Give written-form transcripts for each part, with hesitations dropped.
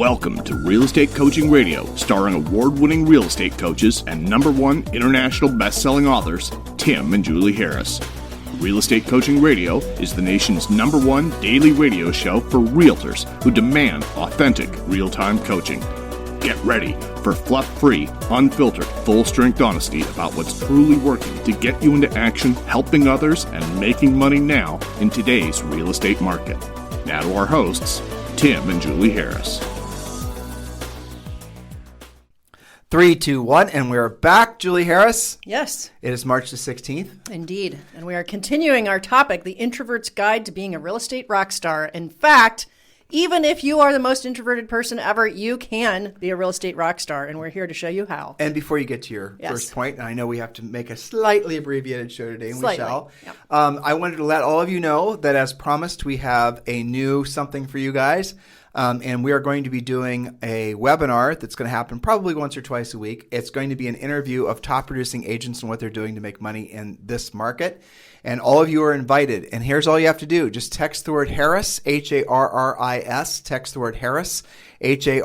Welcome to Real Estate Coaching Radio, starring award-winning real estate coaches and #1 international best-selling authors, Tim and Julie Harris. Real Estate Coaching Radio is the nation's #1 daily radio show for realtors who demand authentic, real-time coaching. Get ready for fluff-free, unfiltered, full-strength honesty about what's truly working to get you into action, helping others, and making money now in today's real estate market. Now to our hosts, Tim and Julie Harris. 3, 2, 1, and we're back. Julie Harris. Yes. It is March the 16th. Indeed. And we are continuing our topic, the Introvert's Guide to Being a Real Estate Rock Star. In fact, even if you are the most introverted person ever, you can be a real estate rock star, and we're here to show you how. And before you get to your first point, and I know we have to make a slightly abbreviated show today, and we shall. Yep. I wanted to let all of you know that as promised, we have a new something for you guys. And we are going to be doing a webinar that's going to happen probably once or twice a week. It's going to be an interview of top producing agents and what they're doing to make money in this market. And all of you are invited. And here's all you have to do. Just text the word Harris, Harris. Text the word Harris, Harris to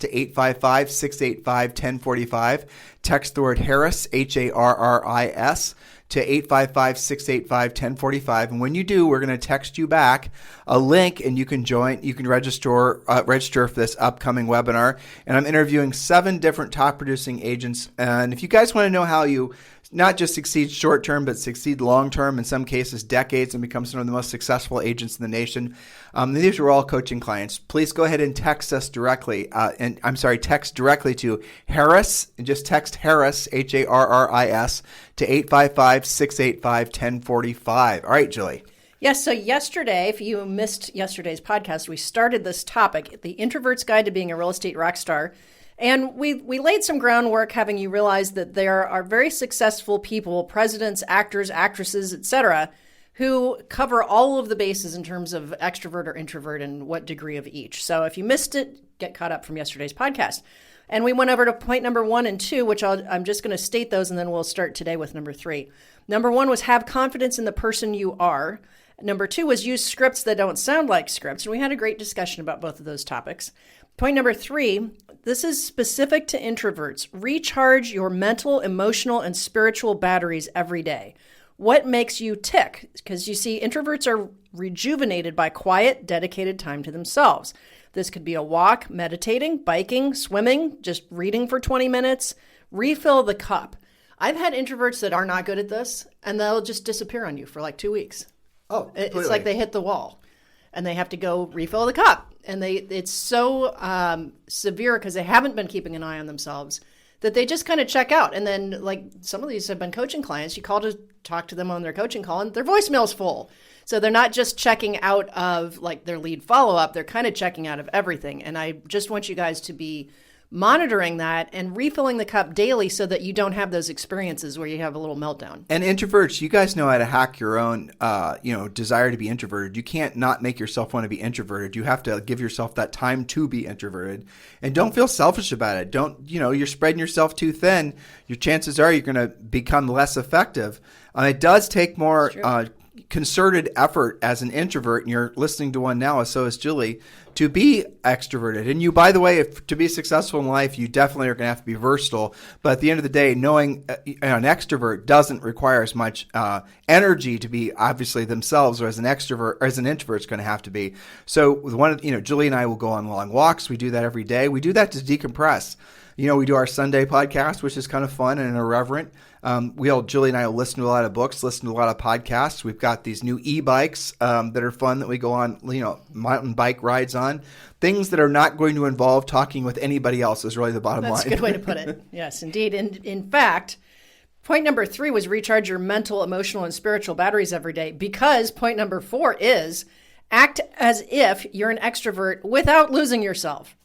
855-685-1045. Text the word Harris, Harris. to 855-685-1045. And when you do, we're going to text you back a link and you can register for this upcoming webinar. And I'm interviewing 7 different top producing agents. And if you guys want to know how you not just succeed short term, but succeed long term, in some cases decades, and become some of the most successful agents in the nation. These are all coaching clients. Please go ahead and text us directly. Text directly to Harris, and just text Harris, Harris, to 855-685-1045. All right, Julie. Yes, so yesterday, if you missed yesterday's podcast, we started this topic, the Introvert's Guide to Being a Real Estate Rock Star. And we laid some groundwork having you realize that there are very successful people, presidents, actors, actresses, etc., who cover all of the bases in terms of extrovert or introvert and what degree of each. So if you missed it, get caught up from yesterday's podcast. And we went over to point number 1 and 2, which I'm just going to state those, and then we'll start today with number 3. Number 1 was have confidence in the person you are. Number 2 was use scripts that don't sound like scripts. And we had a great discussion about both of those topics. Point number 3, this is specific to introverts. Recharge your mental, emotional, and spiritual batteries every day. What makes you tick? Because you see, introverts are rejuvenated by quiet, dedicated time to themselves. This could be a walk, meditating, biking, swimming, just reading for 20 minutes. Refill the cup. I've had introverts that are not good at this, and they'll just disappear on you for like 2 weeks. Oh, completely. It's like they hit the wall, and they have to go refill the cup. And it's so severe because they haven't been keeping an eye on themselves that they just kind of check out. And then, like, some of these have been coaching clients. You call to talk to them on their coaching call, and their voicemail's full. So they're not just checking out of, like, their lead follow-up. They're kind of checking out of everything. And I just want you guys to be monitoring that and refilling the cup daily so that you don't have those experiences where you have a little meltdown. And introverts, you guys know how to hack your own, desire to be introverted. You can't not make yourself want to be introverted. You have to give yourself that time to be introverted, and don't feel selfish about it. You're spreading yourself too thin. Your chances are you're going to become less effective. It does take more concerted effort as an introvert, and you're listening to one now, so is Julie, to be extroverted. And you, by the way, to be successful in life, you definitely are going to have to be versatile. But at the end of the day, knowing an extrovert doesn't require as much energy to be obviously themselves, or as an extrovert, or as an introvert is going to have to be. So with Julie and I will go on long walks. We do that every day. We do that to decompress. We do our Sunday podcast, which is kind of fun and irreverent. Julie and I will listen to a lot of books, listen to a lot of podcasts. We've got these new e-bikes that are fun that we go on, mountain bike rides on. Things that are not going to involve talking with anybody else is really the bottom line. That's a good way to put it. Yes, indeed. And in fact, point number 3 was recharge your mental, emotional, and spiritual batteries every day, because point number 4 is act as if you're an extrovert without losing yourself.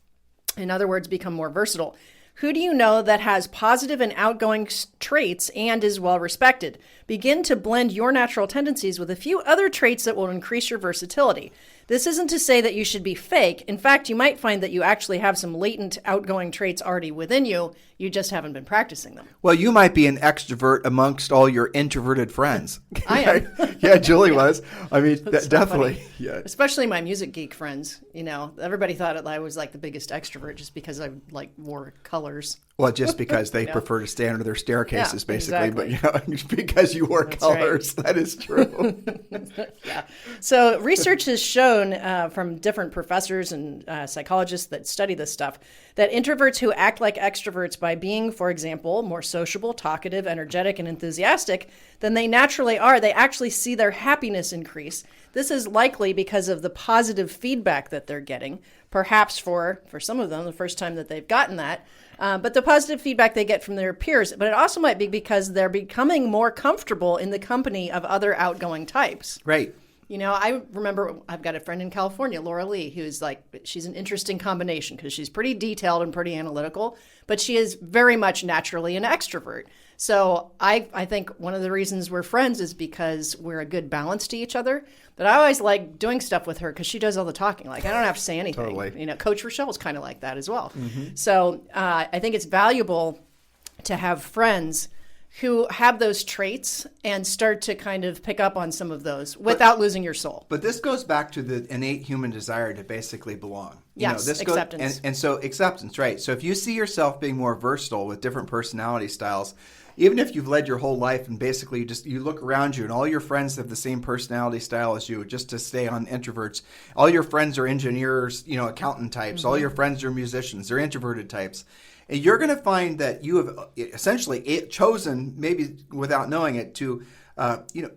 In other words, become more versatile. Who do you know that has positive and outgoing traits and is well respected? Begin to blend your natural tendencies with a few other traits that will increase your versatility. This isn't to say that you should be fake. In fact, you might find that you actually have some latent outgoing traits already within you. You just haven't been practicing them. Well, you might be an extrovert amongst all your introverted friends. I am. Yeah, Julie was. I mean, definitely. Funny. Yeah. Especially my music geek friends. Everybody thought I was like the biggest extrovert just because I wore colors. Well, just because they prefer to stay under their staircases, basically. Exactly. But because you wore colors, right. That is true. Yeah. So research has shown from different professors and psychologists that study this stuff that introverts who act like extroverts by being, for example, more sociable, talkative, energetic, and enthusiastic than they naturally are, they actually see their happiness increase. This is likely because of the positive feedback that they're getting, perhaps for some of them, the first time that they've gotten that. But the positive feedback they get from their peers. But it also might be because they're becoming more comfortable in the company of other outgoing types. Right. I remember I've got a friend in California, Laura Lee, who's she's an interesting combination because she's pretty detailed and pretty analytical, but she is very much naturally an extrovert. So I think one of the reasons we're friends is because we're a good balance to each other. But I always like doing stuff with her because she does all the talking. I don't have to say anything. Totally. Coach Rochelle's kind of like that as well. Mm-hmm. So I think it's valuable to have friends who have those traits and start to kind of pick up on some of those without losing your soul. But this goes back to the innate human desire to basically belong. Yes, acceptance. And so acceptance, right. So if you see yourself being more versatile with different personality styles, even if you've led your whole life and basically you look around you and all your friends have the same personality style as you, just to stay on introverts, all your friends are engineers, accountant types, all your friends are musicians, they're introverted types. And you're going to find that you have essentially chosen, maybe without knowing it, to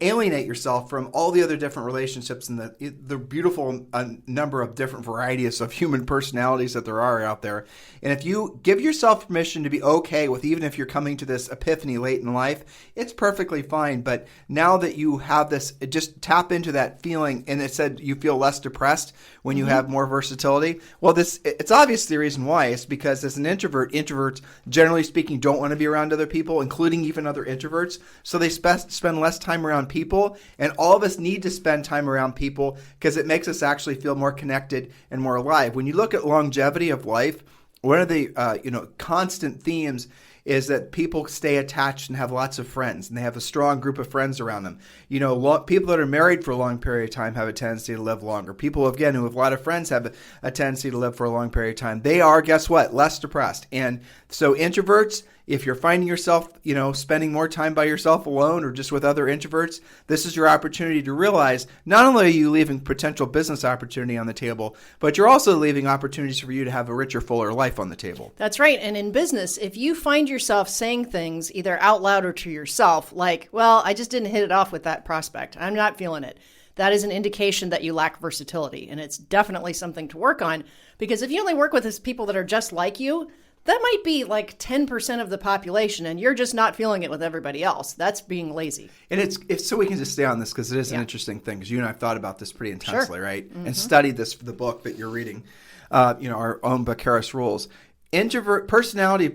alienate yourself from all the other different relationships and the beautiful number of different varieties of human personalities that there are out there. And if you give yourself permission to be okay with, even if you're coming to this epiphany late in life, it's perfectly fine. But now that you have this, just tap into that feeling. And it said you feel less depressed when you have more versatility. Well, it's obviously the reason why. It's because as an introverts, generally speaking, don't want to be around other people, including even other introverts. So they spend less time around people, and all of us need to spend time around people because it makes us actually feel more connected and more alive. When you look at longevity of life, one of the constant themes is that people stay attached and have lots of friends, and they have a strong group of friends around them. People that are married for a long period of time have a tendency to live longer. People, again, who have a lot of friends have a tendency to live for a long period of time. They are, guess what, less depressed. And so introverts, if you're finding yourself, spending more time by yourself alone or just with other introverts, this is your opportunity to realize not only are you leaving potential business opportunity on the table, but you're also leaving opportunities for you to have a richer, fuller life on the table. That's right. And in business, if you find yourself saying things either out loud or to yourself, like, well, I just didn't hit it off with that prospect, I'm not feeling it, that is an indication that you lack versatility. And it's definitely something to work on, because if you only work with people that are just like you, that might be like 10% of the population, and you're just not feeling it with everybody else. That's being lazy. And it's so we can just stay on this because it is an interesting thing, because you and I have thought about this pretty intensely, Sure. right? Mm-hmm. And studied this for the book that you're reading, our own book, Harris Rules. Introvert personality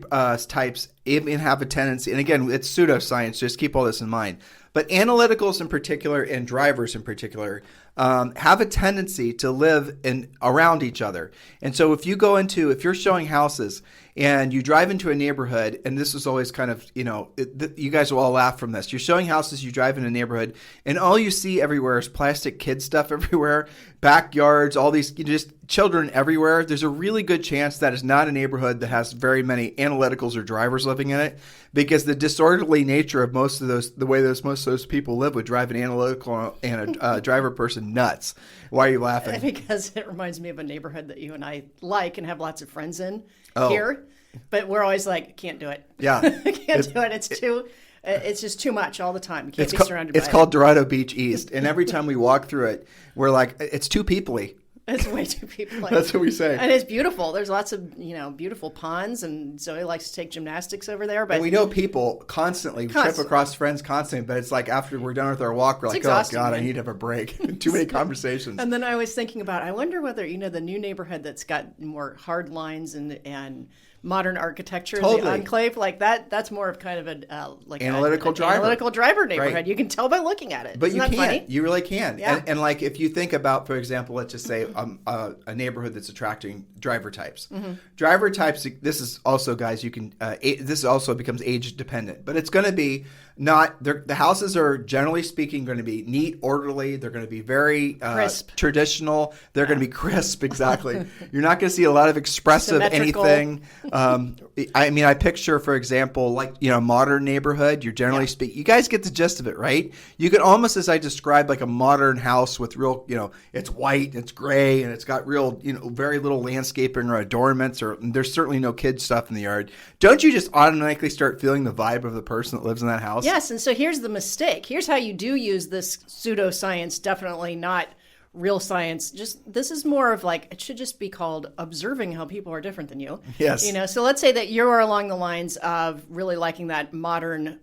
types even have a tendency, and again, it's pseudoscience, just keep all this in mind, but analyticals in particular and drivers in particular have a tendency to live around each other. And so if you're showing houses and you drive into a neighborhood, and this is always kind of, you guys will all laugh from this. You're showing houses, you drive in a neighborhood, and all you see everywhere is plastic kid stuff everywhere, backyards, all these just children everywhere. There's a really good chance that is not a neighborhood that has very many analyticals or drivers living in it, because the disorderly nature of most of most of those people live would drive an analytical and a driver person nuts. Why are you laughing? Because it reminds me of a neighborhood that you and I like and have lots of friends in Oh. here, but we're always like, can't do it. Yeah. Can't do it. It's just too much all the time. You can't be surrounded by it. It's called Dorado Beach East, and every time we walk through it, we're like, it's too people-y. It's way too people. That's what we say. And it's beautiful. There's lots of, beautiful ponds, and Zoe likes to take gymnastics over there. But and we know people constantly trip across friends constantly, but it's like after we're done with our walk, we're like, oh, God, man. I need to have a break. Too many conversations. And then I was thinking about, I wonder whether, the new neighborhood that's got more hard lines and modern architecture, Totally. the enclave, like that's more of kind of an analytical driver. Analytical driver neighborhood. Right. You can tell by looking at it. But Isn't you that can. funny? You really can. Yeah. And like if you think about, for example, let's just say a neighborhood that's attracting driver types. Mm-hmm. Driver types. This is also, guys. You can. This also becomes age dependent, but it's going to be not. The houses are generally speaking going to be neat, orderly. They're going to be very crisp, traditional. They're going to be crisp. Exactly. You're not going to see a lot of expressive symmetrical. anything. I mean, I picture, for example, like, modern neighborhood. You're generally speaking, you guys get the gist of it, right? You can almost, as I described, like a modern house with real, it's white, it's gray, and it's got real, very little landscaping or adornments, or there's certainly no kid stuff in the yard. Don't you just automatically start feeling the vibe of the person that lives in that house? Yes, and so here's the mistake. Here's how you do use this pseudoscience, definitely not real science. This is more of like, it should just be called observing how people are different than you. Yes. So let's say that you're along the lines of really liking that modern,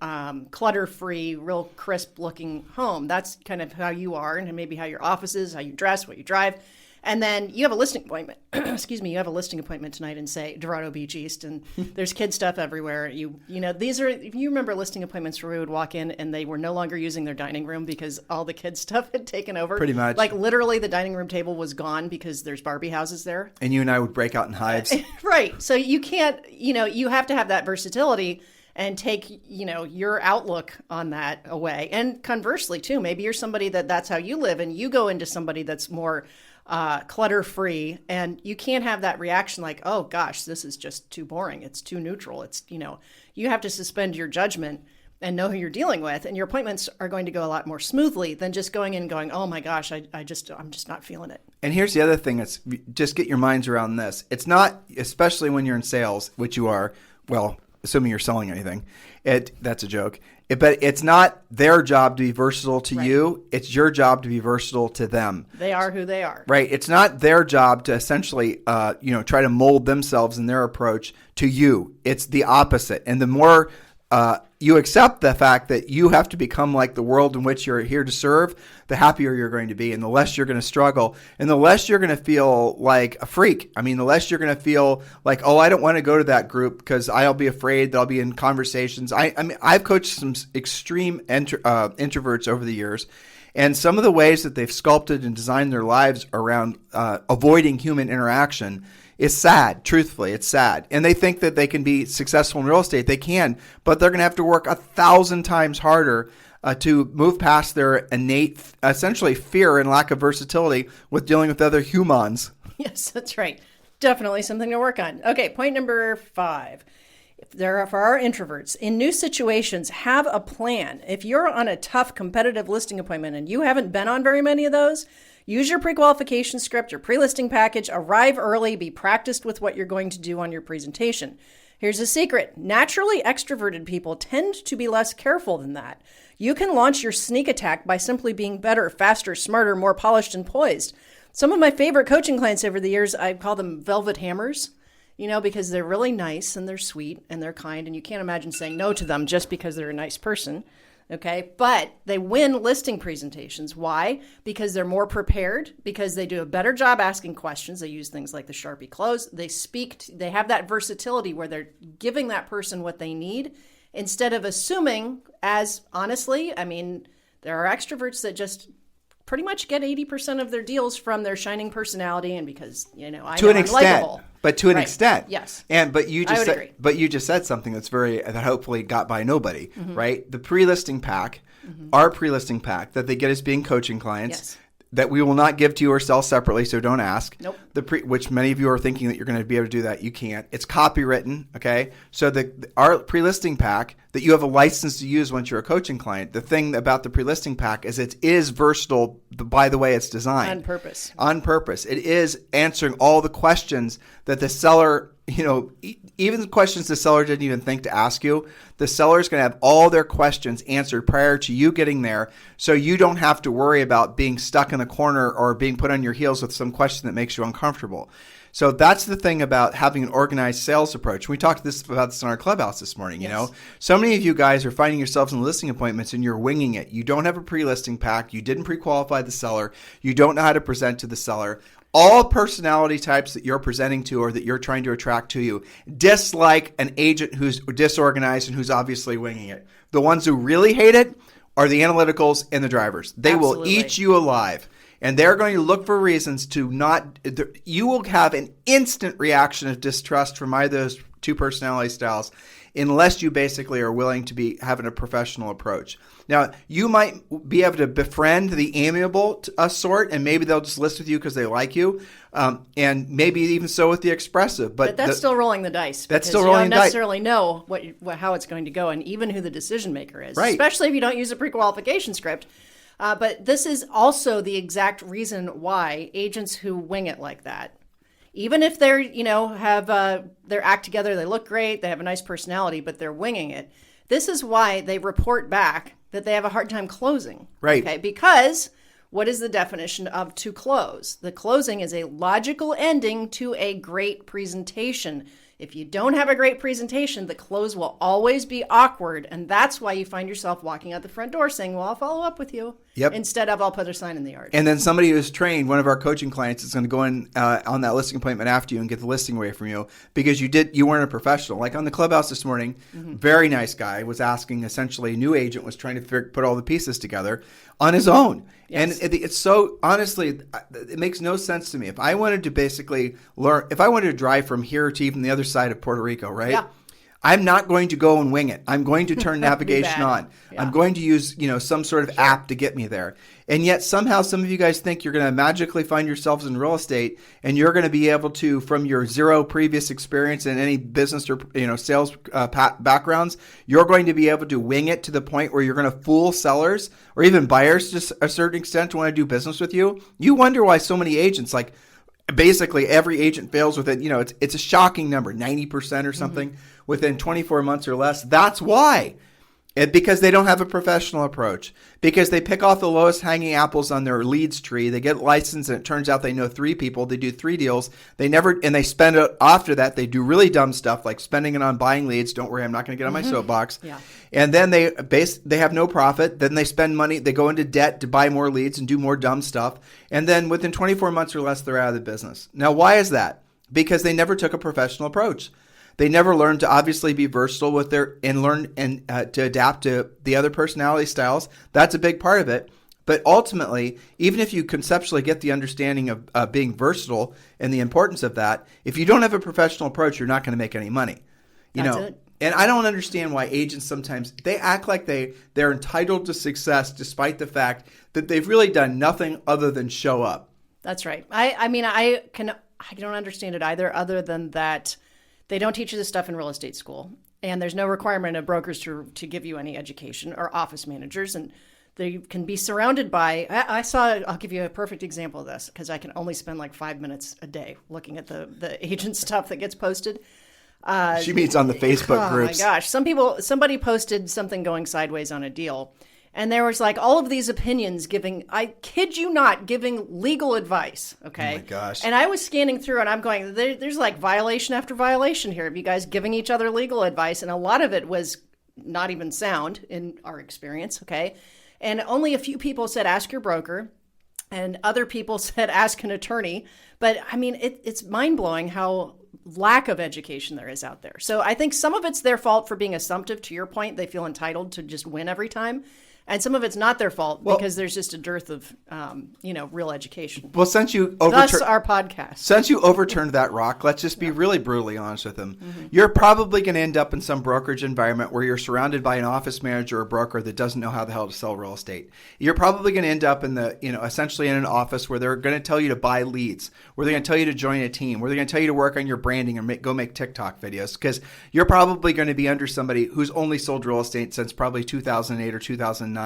clutter-free, real crisp-looking home. That's kind of how you are, and maybe how your office is, how you dress, what you drive. And then you have a listing appointment. Excuse me. You have a listing appointment tonight in, say, Dorado Beach East, and there's kid stuff everywhere. These are. If you remember listing appointments where we would walk in and they were no longer using their dining room because all the kid stuff had taken over. Pretty much. Like literally, the dining room table was gone because there's Barbie houses there. And you and I would break out in hives. Right. So you can't. You have to have that versatility and take, your outlook on that away. And conversely, too, maybe you're somebody that's how you live, and you go into somebody that's more clutter-free, and you can't have that reaction like, oh gosh, this is just too boring. It's too neutral. It's, you have to suspend your judgment and know who you're dealing with, and your appointments are going to go a lot more smoothly than just going in and going, oh my gosh, I'm just not feeling it. And here's the other thing. It's just get your minds around this. It's not, especially when you're in sales, which you are, well, assuming you're selling anything, that's a joke. But it's not their job to be versatile to you. It's your job to be versatile to them. They are who they are. Right. It's not their job to essentially, try to mold themselves in their approach to you. It's the opposite. And the more you accept the fact that you have to become like the world in which you're here to serve, the happier you're going to be, and the less you're going to struggle, and the less you're going to feel like a freak. I mean, the less you're going to feel like, oh, I don't want to go to that group because I'll be afraid that I'll be in conversations. I mean, I've coached some extreme introverts over the years, and some of the ways that they've sculpted and designed their lives around avoiding human interaction is sad. Truthfully, it's sad. And they think that they can be successful in real estate. They can, but they're going to have to work 1,000 times harder to move past their innate, essentially, fear and lack of versatility with dealing with other humans. Yes, that's right. Definitely something to work on. Okay, point number 5. For our introverts, in new situations, have a plan. If you're on a tough competitive listing appointment and you haven't been on very many of those, use your pre-qualification script, your pre-listing package, arrive early, be practiced with what you're going to do on your presentation. Here's a secret. Naturally extroverted people tend to be less careful than that. You can launch your sneak attack by simply being better, faster, smarter, more polished, and poised. Some of my favorite coaching clients over the years, I call them velvet hammers, because they're really nice and they're sweet and they're kind, and you can't imagine saying no to them just because they're a nice person. Okay, but they win listing presentations. Why? Because they're more prepared, because they do a better job asking questions. They use things like the Sharpie close. They have that versatility where they're giving that person what they need instead of assuming, as honestly, I mean, there are extroverts that just pretty much get 80% of their deals from their shining personality, and because, I know I'm likable. But to an extent, yes. But you just said something that hopefully got by nobody, right? The pre-listing pack, our pre-listing pack that they get as being coaching clients, that we will not give to you or sell separately, so don't ask. Nope. Which many of you are thinking that you're going to be able to do that. You can't. It's copywritten, okay? So our pre-listing pack that you have a license to use once you're a coaching client, the thing about the pre-listing pack is it is versatile by the way it's designed. On purpose. On purpose. It is answering all the questions that the seller, even the questions the seller didn't even think to ask you, the seller is going to have all their questions answered prior to you getting there, so you don't have to worry about being stuck in a corner or being put on your heels with some question that makes you uncomfortable. So that's the thing about having an organized sales approach. We talked about this in our clubhouse this morning. So many of you guys are finding yourselves in listing appointments and you're winging it. You don't have a pre-listing pack. You didn't pre-qualify the seller. You don't know how to present to the seller. All personality types that you're presenting to or that you're trying to attract to you dislike an agent who's disorganized and who's obviously winging it. The ones who really hate it are the analyticals and the drivers. They will eat you alive. And they're going to look for reasons to not – you will have an instant reaction of distrust from either of those two personality styles unless you basically are willing to be having a professional approach. Now, you might be able to befriend the amiable sort, and maybe they'll just list with you because they like you, and maybe even so with the expressive. But that's still rolling the dice. That's still rolling the dice. You don't necessarily know how it's going to go and even who the decision maker is, right. Especially if you don't use a pre-qualification script. But this is also the exact reason why agents who wing it like that, even if they're, have their act together, they look great, they have a nice personality, but they're winging it. This is why they report back that they have a hard time closing. Right. Okay. Because what is the definition of to close? The closing is a logical ending to a great presentation. If you don't have a great presentation, the close will always be awkward. And that's why you find yourself walking out the front door saying, well, I'll follow up with you. Yep. Instead of I'll put a sign in the yard. And then somebody who's trained, one of our coaching clients, is going to go in on that listing appointment after you and get the listing away from you because you weren't a professional. Like on the clubhouse this morning, very nice guy was asking, essentially a new agent was trying to put all the pieces together on his own. Yes. And it's so, honestly, it makes no sense to me. If I wanted to basically learn, if I wanted to drive from here to even the other side of Puerto Rico, right? Yeah. I'm not going to go and wing it. I'm going to turn navigation on. Yeah. I'm going to use, some sort of app to get me there. And yet somehow some of you guys think you're going to magically find yourselves in real estate and you're going to be able to, from your zero previous experience in any business or, sales backgrounds, you're going to be able to wing it to the point where you're going to fool sellers or even buyers to a certain extent to want to do business with you. You wonder why so many agents, like basically every agent fails with it. It's a shocking number, 90% or something. Within 24 months or less. That's why. Because they don't have a professional approach. Because they pick off the lowest hanging apples on their leads tree. They get licensed and it turns out they know 3 people. They do 3 deals. They spend it after that. They do really dumb stuff like spending it on buying leads. Don't worry, I'm not going to get on my soapbox. Yeah. And then they have no profit. Then they spend money. They go into debt to buy more leads and do more dumb stuff. And then within 24 months or less, they're out of the business. Now, why is that? Because they never took a professional approach. They never learned to obviously be versatile with and learn and to adapt to the other personality styles. That's a big part of it. But ultimately, even if you conceptually get the understanding of being versatile and the importance of that, if you don't have a professional approach, you're not going to make any money. That's it. And I don't understand why agents sometimes they act like they're entitled to success despite the fact that they've really done nothing other than show up. That's right. I don't understand it either, other than that. They don't teach you this stuff in real estate school, and there's no requirement of brokers to give you any education or office managers, and they can be surrounded by. I'll give you a perfect example of this because I can only spend like 5 minutes a day looking at the agent stuff that gets posted. She meets on the Facebook groups. Oh my gosh, somebody posted something going sideways on a deal. And there was like all of these opinions I kid you not, giving legal advice. Okay. Oh my gosh. And I was scanning through and I'm going, there's like violation after violation here of you guys giving each other legal advice. And a lot of it was not even sound in our experience. Okay. And only a few people said, ask your broker. And other people said, ask an attorney. But I mean, it's mind blowing how lack of education there is out there. So I think some of it's their fault for being assumptive. To your point, they feel entitled to just win every time. And some of it's not their fault because there's just a dearth of, real education. Well, since you thus our podcast. Since you overturned that rock, let's just be really brutally honest with them. Mm-hmm. You're probably going to end up in some brokerage environment where you're surrounded by an office manager or broker that doesn't know how the hell to sell real estate. You're probably going to end up in essentially in an office where they're going to tell you to buy leads, where they're going to tell you to join a team, where they're going to tell you to work on your branding and go make TikTok videos, because you're probably going to be under somebody who's only sold real estate since probably 2008 or 2009.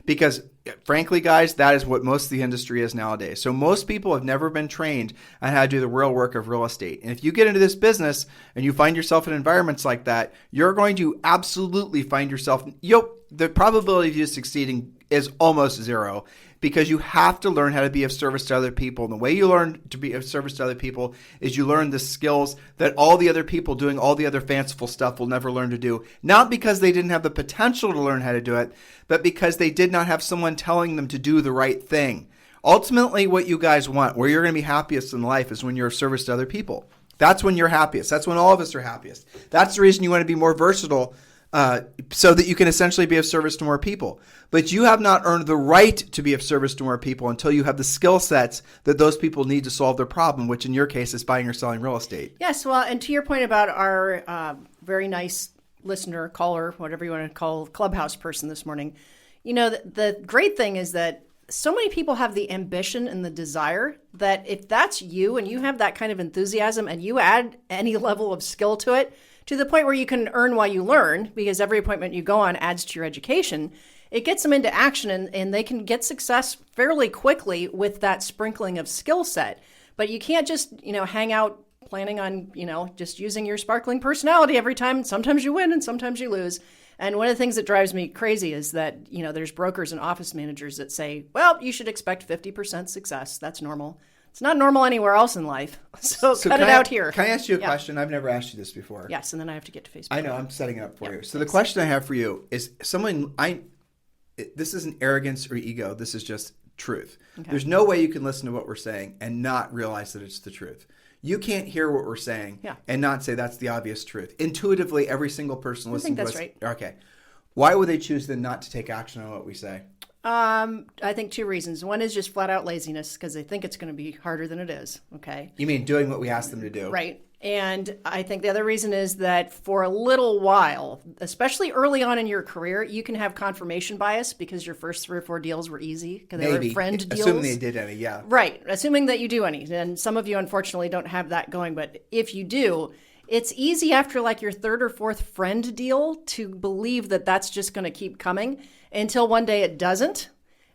Because frankly, guys, that is what most of the industry is nowadays. So most people have never been trained on how to do the real work of real estate. And if you get into this business and you find yourself in environments like that, you're going to absolutely find yourself, the probability of you succeeding is almost zero, because you have to learn how to be of service to other people. And the way you learn to be of service to other people is you learn the skills that all the other people doing all the other fanciful stuff will never learn to do. Not because they didn't have the potential to learn how to do it, but because they did not have someone telling them to do the right thing. Ultimately, what you guys want, where you're going to be happiest in life, is when you're of service to other people. That's when you're happiest. That's when all of us are happiest. That's the reason you want to be more versatile, so that you can essentially be of service to more people. But you have not earned the right to be of service to more people until you have the skill sets that those people need to solve their problem, which in your case is buying or selling real estate. Yes, well, and to your point about our very nice listener, caller, whatever you want to call Clubhouse person this morning, the great thing is that so many people have the ambition and the desire that if that's you and you have that kind of enthusiasm and you add any level of skill to it, to the point where you can earn while you learn, because every appointment you go on adds to your education, it gets them into action and they can get success fairly quickly with that sprinkling of skill set. But you can't just, hang out planning on, just using your sparkling personality every time. Sometimes you win and sometimes you lose. And one of the things that drives me crazy is that, there's brokers and office managers that say, well, you should expect 50% success. That's normal. It's not normal anywhere else in life. So cut it out here. Can I ask you a question? I've never asked you this before. Yes, and then I have to get to Facebook. I know, I'm setting it up for you. So the question I have for you is this isn't arrogance or ego. This is just truth. Okay. There's no way you can listen to what we're saying and not realize that it's the truth. You can't hear what we're saying and not say that's the obvious truth. Intuitively, every single person listening to us. I think that's right. Okay. Why would they choose then not to take action on what we say? I think two reasons. One is just flat out laziness because they think it's going to be harder than it is. Okay. You mean doing what we ask them to do? Right. And I think the other reason is that for a little while, especially early on in your career, you can have confirmation bias because your first 3 or 4 deals were easy because they were friend deals. Assuming they did any, yeah. Right. Assuming that you do any. And some of you, unfortunately, don't have that going. But if you do, it's easy after like your 3rd or 4th friend deal to believe that that's just going to keep coming until one day it doesn't.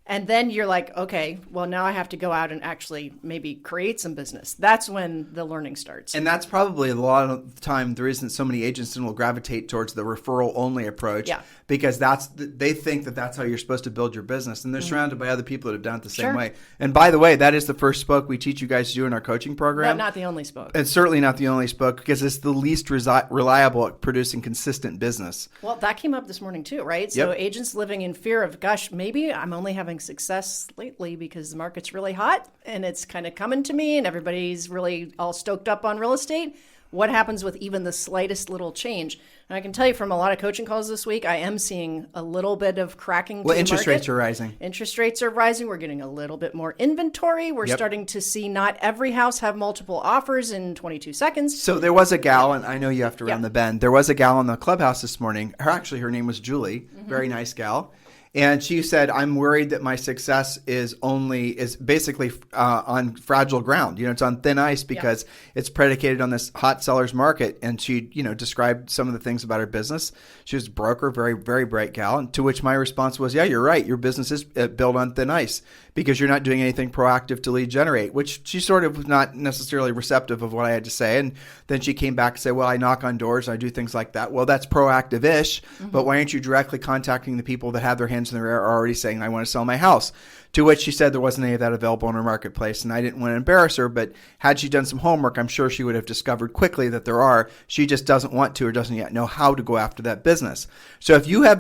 And then you're like, okay, well, now I have to go out and actually maybe create some business. That's when the learning starts. And that's probably a lot of the time the reason so many agents will gravitate towards the referral only approach because they think that that's how you're supposed to build your business. And they're surrounded by other people that have done it the same way. And by the way, that is the first spoke we teach you guys to do in our coaching program. Not the only spoke. It's certainly not the only spoke because it's the least reliable at producing consistent business. Well, that came up this morning too, right? So agents living in fear of, gosh, maybe I'm only having success lately because the market's really hot and it's kind of coming to me and everybody's really all stoked up on real estate. What happens with even the slightest little change? And I can tell you from a lot of coaching calls this week, I am seeing a little bit of cracking. Well, interest rates are rising. Interest rates are rising. We're getting a little bit more inventory. We're starting to see not every house have multiple offers in 22 seconds. So there was a gal, and I know you have to round the bend. There was a gal in the clubhouse this morning. Her name was Julie. Very nice gal. And she said, I'm worried that my success is basically on fragile ground. It's on thin ice because it's predicated on this hot seller's market. And she, described some of the things about her business. She was a broker, very, very bright gal. And to which my response was, yeah, you're right. Your business is built on thin ice because you're not doing anything proactive to lead generate, which she sort of was not necessarily receptive of what I had to say. And then she came back and said, well, I knock on doors. I do things like that. Well, that's proactive-ish. But why aren't you directly contacting the people that have their hands in their air are already saying, I want to sell my house? To which she said there wasn't any of that available in her marketplace. And I didn't want to embarrass her, but had she done some homework, I'm sure she would have discovered quickly that there are. She just doesn't want to or doesn't yet know how to go after that business. So if you got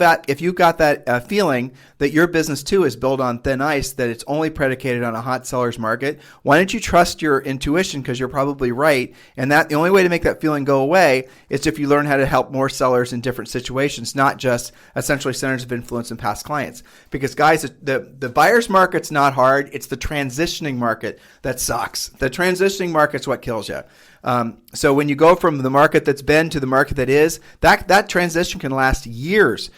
that feeling that your business too is built on thin ice, that it's only predicated on a hot seller's market, why don't you trust your intuition because you're probably right. And that the only way to make that feeling go away is if you learn how to help more sellers in different situations, not just essentially centers of influence and past clients. Because guys, the buyer's market's not hard. It's the transitioning market that sucks. The transitioning market's what kills you. So when you go from the market that's been to the market that is, that transition can last years.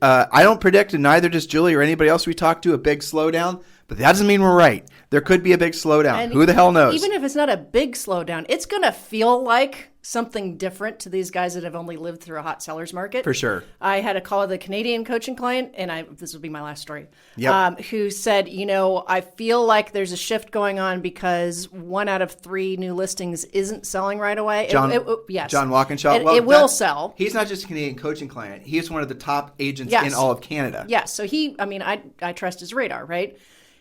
I don't predict, and neither does Julie or anybody else we talk to, a big slowdown. But that doesn't mean we're right. There could be a big slowdown. And who the hell knows? Even if it's not a big slowdown, it's going to feel like something different to these guys that have only lived through a hot seller's market. For sure. I had a call with a Canadian coaching client, and this will be my last story, who said, I feel like there's a shift going on because 1 out of 3 new listings isn't selling right away. John Walkinshaw. It will sell. He's not just a Canadian coaching client. He's one of the top agents in all of Canada. Yes. So I trust his radar, right?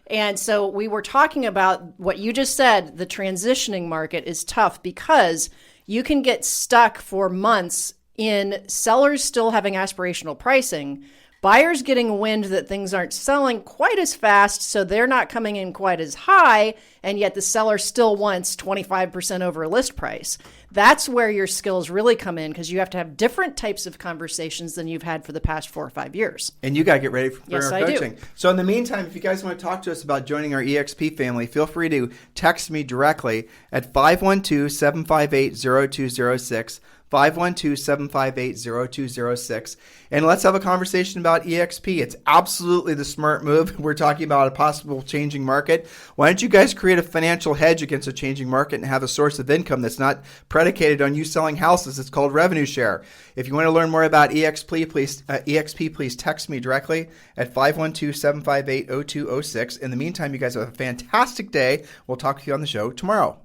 And so we were talking about what you just said. The transitioning market is tough because you can get stuck for months in sellers still having aspirational pricing, Buyers getting wind that things aren't selling quite as fast, so they're not coming in quite as high, and yet the seller still wants 25% over list price. That's where your skills really come in, because you have to have different types of conversations than you've had for the past 4 or 5 years. And you got to get ready for Yes, our I coaching. do. So in the meantime, if you guys want to talk to us about joining our EXP family, feel free to text me directly at 512-758-0206. 512-758-0206. And let's have a conversation about EXP. It's absolutely the smart move. We're talking about a possible changing market. Why don't you guys create a financial hedge against a changing market and have a source of income that's not predicated on you selling houses? It's called revenue share. If you want to learn more about EXP, please text me directly at 512-758-0206. In the meantime, you guys have a fantastic day. We'll talk to you on the show tomorrow.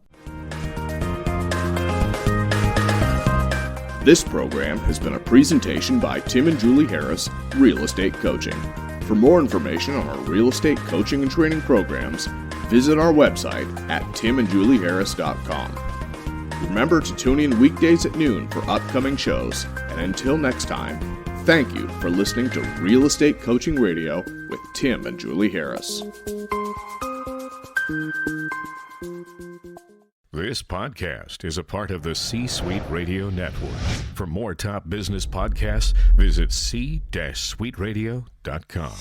This program has been a presentation by Tim and Julie Harris, Real Estate Coaching. For more information on our real estate coaching and training programs, visit our website at timandjulieharris.com. Remember to tune in weekdays at noon for upcoming shows, and until next time, thank you for listening to Real Estate Coaching Radio with Tim and Julie Harris. This podcast is a part of the C-Suite Radio Network. For more top business podcasts, visit c-suiteradio.com.